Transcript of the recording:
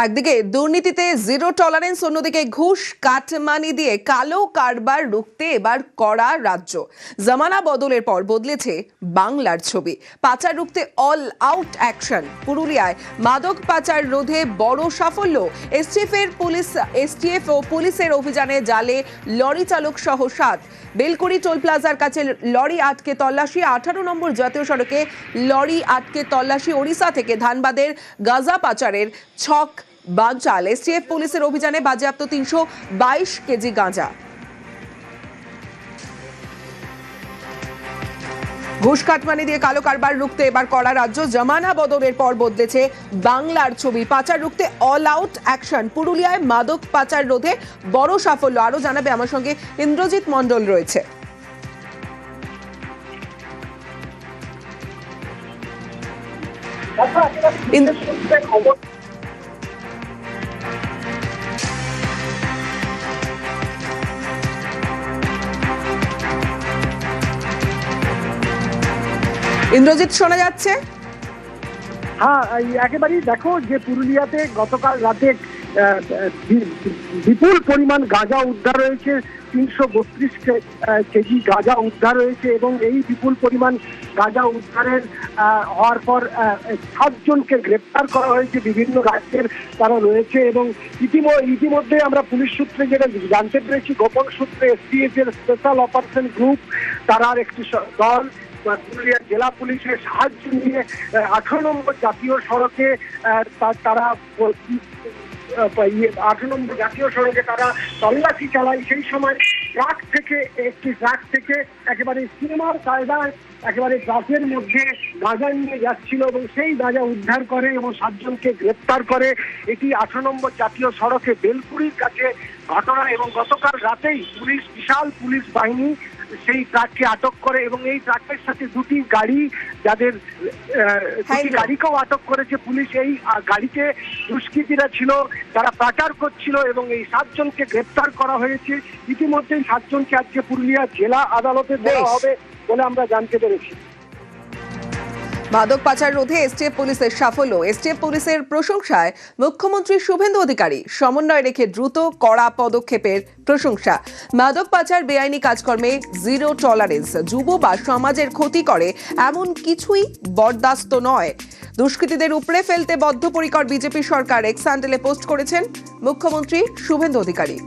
একদিকে দুর্নীতিতে zero tolerance, অন্যদিকে ঘুষ কাটমানি দিয়ে কালো কারবার রুখতে এবার কড়া রাজ্য। জামানা বদলের পর বদলেছে বাংলার ছবি। পাচার রুখতে অল আউট অ্যাকশন। পুরুলিয়ায় মাদক পাচার রোধে বড় সাফল্য। এসটিএফ ও পুলিশের অভিযানে জালে লরি চালক সহ 7। বেলকুড়ি টোল প্লাজার কাছে লরি আটকে তল্লাশি। 18 নম্বর জাতীয় সড়কে লরি আটকে তল্লাশি। ওড়িশা থেকে ধানবাদের গাঁজা পাচারের ছক বানচাল। এসটিএফ পুলিশের অভিযানে বাজেয়াপ্ত 322 কেজি গাঁজা। ঘুষ কাটমানি দিয়ে কালো কারবার রুখতে এবার কড়া রাজ্য। জামানা বদলের পর বদলেছে বাংলার ছবি। পাচার রুখতে অল আউট অ্যাকশন। পুরুলিয়ায় মাদক পাচার রোধে বড় সাফল্য। আরো জানাবে আমার সঙ্গে ইন্দ্রজিৎ মণ্ডল রয়েছে। ইন্দ্রজিৎ, শোনা যাচ্ছে? হ্যাঁ, একেবারেই দেখো যে পুরুলিয়াতে গতকাল রাতে বিপুল পরিমাণ গাঁজা উদ্ধার হয়েছে। 332 কেজি গাঁজা উদ্ধার হয়েছে এবং এই বিপুল পরিমাণ গাঁজা উদ্ধারের হওয়ার পর 7 জনকে গ্রেপ্তার করা হয়েছে। বিভিন্ন রাজ্যের তারা রয়েছে এবং ইতিমধ্যে আমরা পুলিশ সূত্রে যেটা জানতে পেরেছি, গোপন সূত্রে এসটিএফ এর স্পেশাল অপারেশন গ্রুপ তার একটি দল পুরুলিয়া জেলা পুলিশের সাহায্য নিয়ে 18 নম্বর জাতীয় সড়কে তারা 18 নম্বর জাতীয় সড়কে তারা তল্লাশি চালায়। সেই সময় একটি ট্রাক থেকে একেবারে সিনেমার কায়দায় একেবারে ট্রাকের মধ্যে গাঁজা নিয়ে যাচ্ছিল এবং সেই গাঁজা উদ্ধার করে এবং 7 জনকে গ্রেপ্তার করে। এটি 18 নম্বর জাতীয় সড়কে বেলকুড়ির কাছে ঘটনা এবং গতকাল রাতেই বিশাল পুলিশ বাহিনী সেই ট্রাককে আটক করে এবং এই ট্রাকের সাথে দুটি গাড়িকেও আটক করেছে পুলিশ। এই গাড়িতে দুষ্কৃতীরা ছিল, তারা পাচার করছিল এবং এই 7 জনকে গ্রেপ্তার করা হয়েছে। ইতিমধ্যেই 7 জনকে আজকে পুরুলিয়া জেলা আদালতে দেওয়া হবে বলে আমরা জানতে পেরেছি। মাদক পাচার রোধে এসটিএফ পুলিশের সাফল্য। এসটিএফ পুলিশের প্রশংসায় মুখ্যমন্ত্রী শুভেন্দু অধিকারী। সমন্বয় রেখে দ্রুত কড়া পদক্ষেপের প্রশংসা। মাদক পাচার বেআইনি কাজকর্মে জিরো টলারেন্স। যুব বা সমাজের ক্ষতি করে এমন কিছুই বরদাস্ত নয়। দুষ্কৃতীদের উপড়ে ফেলতে বদ্ধপরিকর বিজেপি সরকার। এক্স হ্যান্ডেলে পোস্ট করেছেন মুখ্যমন্ত্রী শুভেন্দু অধিকারী।